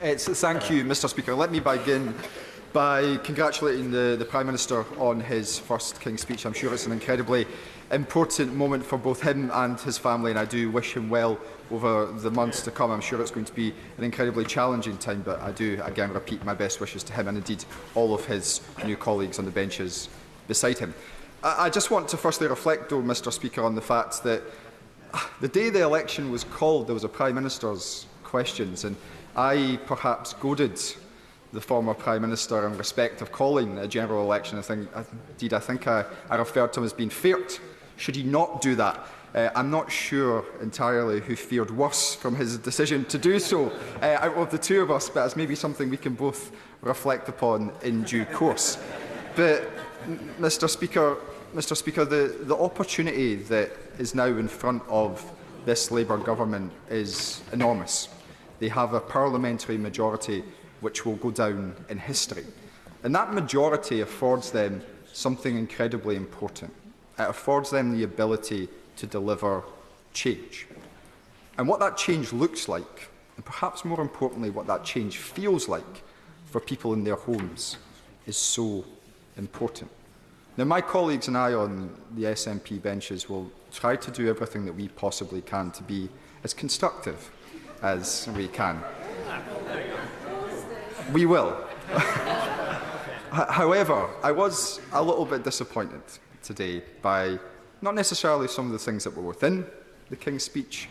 Thank you, Mr Speaker. Let me begin by congratulating the Prime Minister on his first King's Speech. I'm sure it's an incredibly important moment for both him and his family, and I do wish him well over the months to come. I'm sure it's going to be an incredibly challenging time, but I do again repeat my best wishes to him and indeed all of his new colleagues on the benches beside him. I just want to firstly reflect, though, Mr Speaker, on the fact that the day the election was called, there was a Prime Minister's questions, and I perhaps goaded the former Prime Minister in respect of calling a general election. I think I referred to him as being feared. Should he not do that? I'm not sure entirely who feared worse from his decision to do so out of the two of us, but it's maybe something we can both reflect upon in due course. But, Mr Speaker, the opportunity that is now in front of this Labour government is enormous. They have a parliamentary majority which will go down in history. And that majority affords them something incredibly important. It affords them the ability to deliver change. And what that change looks like, and perhaps more importantly what that change feels like for people in their homes, is so important. Now, my colleagues and I on the SNP benches will try to do everything that we possibly can to be as constructive as we can. We will. However, I was a little bit disappointed today by not necessarily some of the things that were within the King's Speech,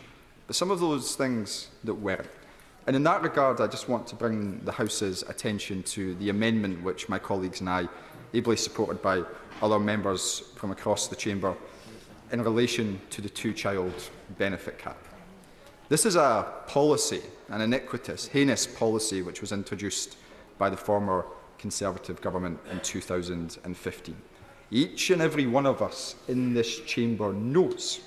but some of those things that weren't. And in that regard, I just want to bring the House's attention to the amendment which my colleagues and I, ably supported by other members from across the chamber, in relation to the two-child benefit cap. This is a policy, an iniquitous, heinous policy, which was introduced by the former Conservative government in 2015. Each and every one of us in this chamber knows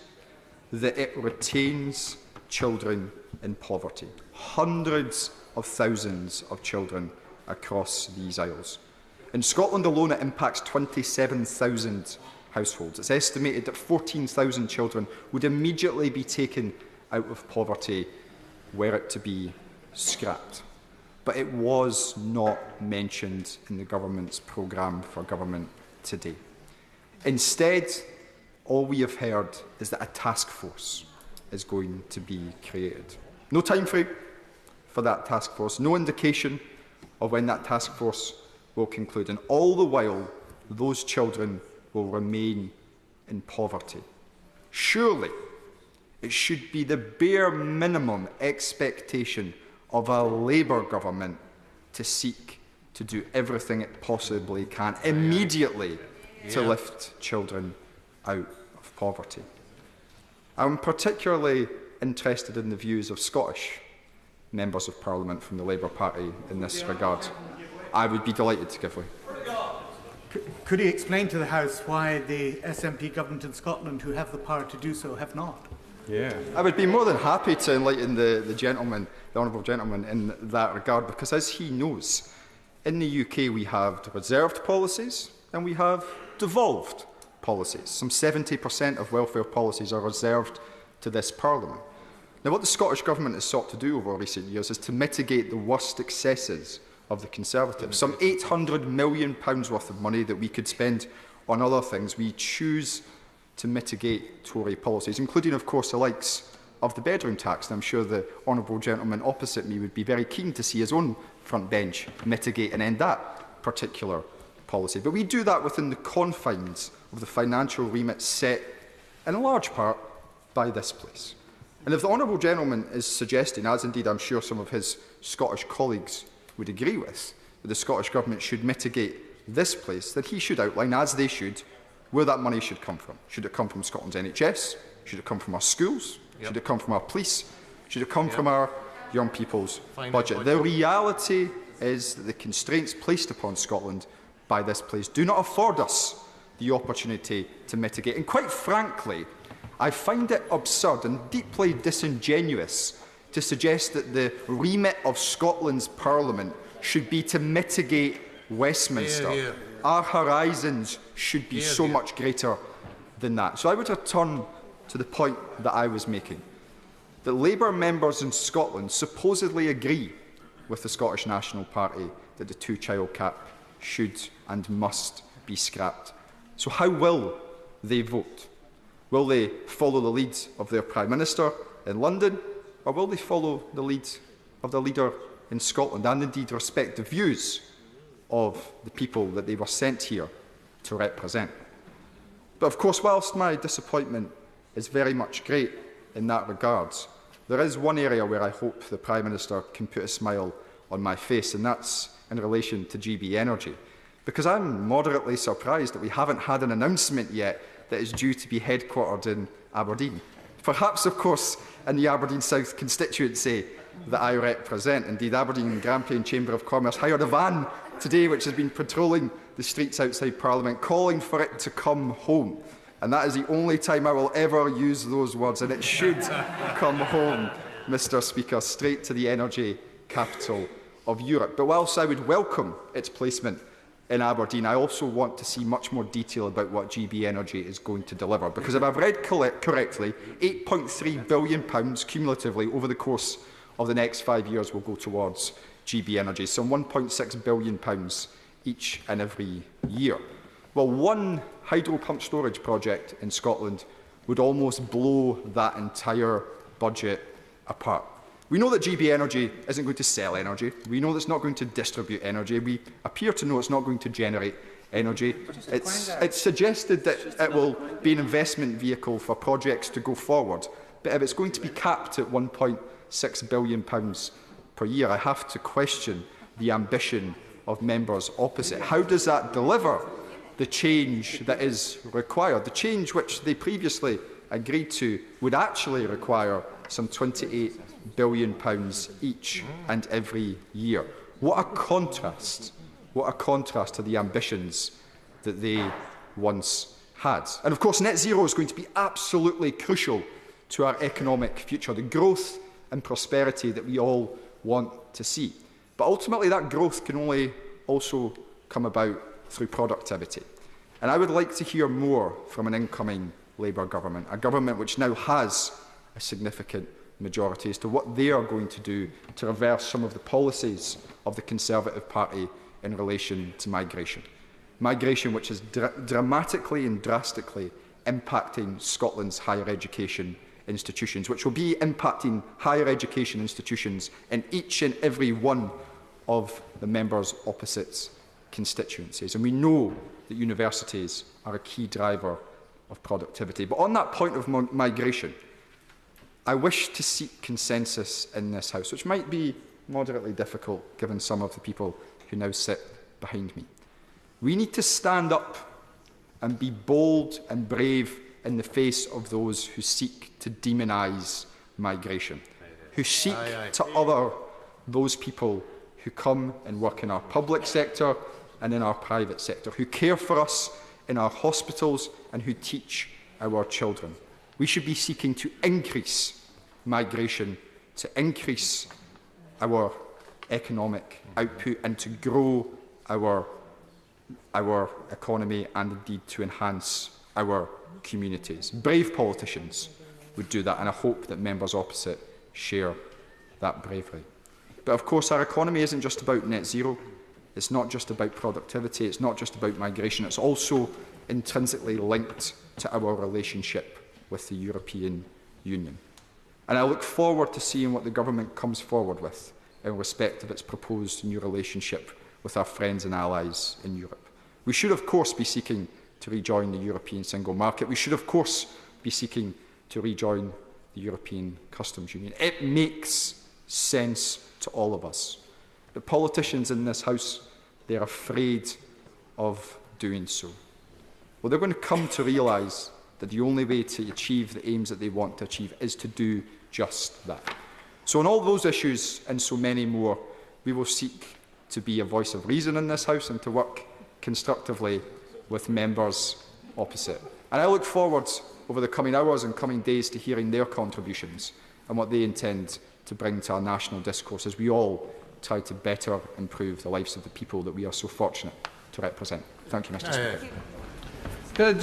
that it retains children in poverty. Hundreds of thousands of children across these isles. In Scotland alone, it impacts 27,000 households. It's estimated that 14,000 children would immediately be taken out of poverty were it to be scrapped. But it was not mentioned in the government's programme for government today. Instead, all we have heard is that a task force is going to be created. No time frame for that task force, no indication of when that task force will conclude, and all the while those children will remain in poverty. Surely it should be the bare minimum expectation of a Labour government to seek to do everything it possibly can immediately to lift children out of poverty. I'm particularly interested in the views of Scottish members of Parliament from the Labour Party in this regard. I would be delighted to give way. Could he explain to the House why the SNP government in Scotland, who have the power to do so, have not? I would be more than happy to enlighten the honourable gentleman in that regard, because as he knows, in the UK we have reserved policies and we have devolved policies. Some 70% of welfare policies are reserved to this Parliament. Now, what the Scottish Government has sought to do over recent years is to mitigate the worst excesses of the Conservatives. Some £800 million worth of money that we could spend on other things, we choose to mitigate Tory policies, including, of course, the likes of the bedroom tax. And I'm sure the honourable gentleman opposite me would be very keen to see his own front bench mitigate and end that particular policy. But we do that within the confines of the financial remit set, in large part, by this place. And if the honourable gentleman is suggesting, as indeed I'm sure some of his Scottish colleagues would agree with, that the Scottish Government should mitigate this place, then he should outline, as they should, where that money should come from. Should it come from Scotland's NHS? Should it come from our schools? Should it come from our police? Should it come from our young people's budget? The reality is that the constraints placed upon Scotland by this place do not afford us the opportunity to mitigate. And quite frankly, I find it absurd and deeply disingenuous to suggest that the remit of Scotland's Parliament should be to mitigate Westminster. Our horizons should be so much greater than that. So I would return to the point that I was making, that Labour members in Scotland supposedly agree with the Scottish National Party that the two-child cap should and must be scrapped. So how will they vote? Will they follow the lead of their Prime Minister in London, or will they follow the lead of the leader in Scotland and indeed respect the views of the people that they were sent here to represent? But of course, whilst my disappointment is very much great in that regard, there is one area where I hope the Prime Minister can put a smile on my face, and that's in relation to GB Energy. Because I'm moderately surprised that we haven't had an announcement yet that is due to be headquartered in Aberdeen. Perhaps, of course, in the Aberdeen South constituency that I represent. Indeed, Aberdeen and Grampian Chamber of Commerce hired a van today which has been patrolling the streets outside Parliament, calling for it to come home. And that is the only time I will ever use those words, and it should come home, Mr Speaker, straight to the energy capital of Europe. But whilst I would welcome its placement in Aberdeen, I also want to see much more detail about what GB Energy is going to deliver. Because if I've read correctly, £8.3 billion cumulatively over the course of the next 5 years will go towards GB Energy, some £1.6 billion each and every year. Well, one hydro pump storage project in Scotland would almost blow that entire budget apart. We know that GB Energy isn't going to sell energy. We know that it's not going to distribute energy. We appear to know it's not going to generate energy. It's suggested that it will be an investment vehicle for projects to go forward. But if it's going to be capped at £1.6 billion per year, I have to question the ambition of members opposite. How does that deliver the change that is required? The change which they previously agreed to would actually require some £28 billion each and every year. What a contrast! What a contrast to the ambitions that they once had. And of course, net zero is going to be absolutely crucial to our economic future, the growth and prosperity that we all want to see. But ultimately, that growth can only also come about through productivity. And I would like to hear more from an incoming Labour government, a government which now has a significant majority, as to what they are going to do to reverse some of the policies of the Conservative Party in relation to migration. Migration which is dramatically and drastically impacting Scotland's higher education institutions, which will be impacting higher education institutions in each and every one of the members opposite's constituencies. And we know that universities are a key driver of productivity. But on that point of migration, I wish to seek consensus in this House, which might be moderately difficult given some of the people who now sit behind me. We need to stand up and be bold and brave in the face of those who seek to demonise migration, who seek to other those people who come and work in our public sector and in our private sector, who care for us in our hospitals and who teach our children. We should be seeking to increase migration, to increase our economic output and to grow our economy and indeed to enhance our communities. Brave politicians would do that, and I hope that members opposite share that bravery. But of course, our economy isn't just about net zero. It's not just about productivity. It's not just about migration. It's also intrinsically linked to our relationship with the European Union. And I look forward to seeing what the government comes forward with in respect of its proposed new relationship with our friends and allies in Europe. We should, of course, be seeking to rejoin the European single market. We should, of course, be seeking to rejoin the European Customs Union. It makes sense to all of us. The politicians in this House, they're afraid of doing so. Well, they're going to come to realise that the only way to achieve the aims that they want to achieve is to do just that. So on all those issues and so many more, we will seek to be a voice of reason in this House and to work constructively with members opposite. And I look forward over the coming hours and coming days to hearing their contributions and what they intend to bring to our national discourse as we all try to better improve the lives of the people that we are so fortunate to represent. Thank you, Mr. Speaker.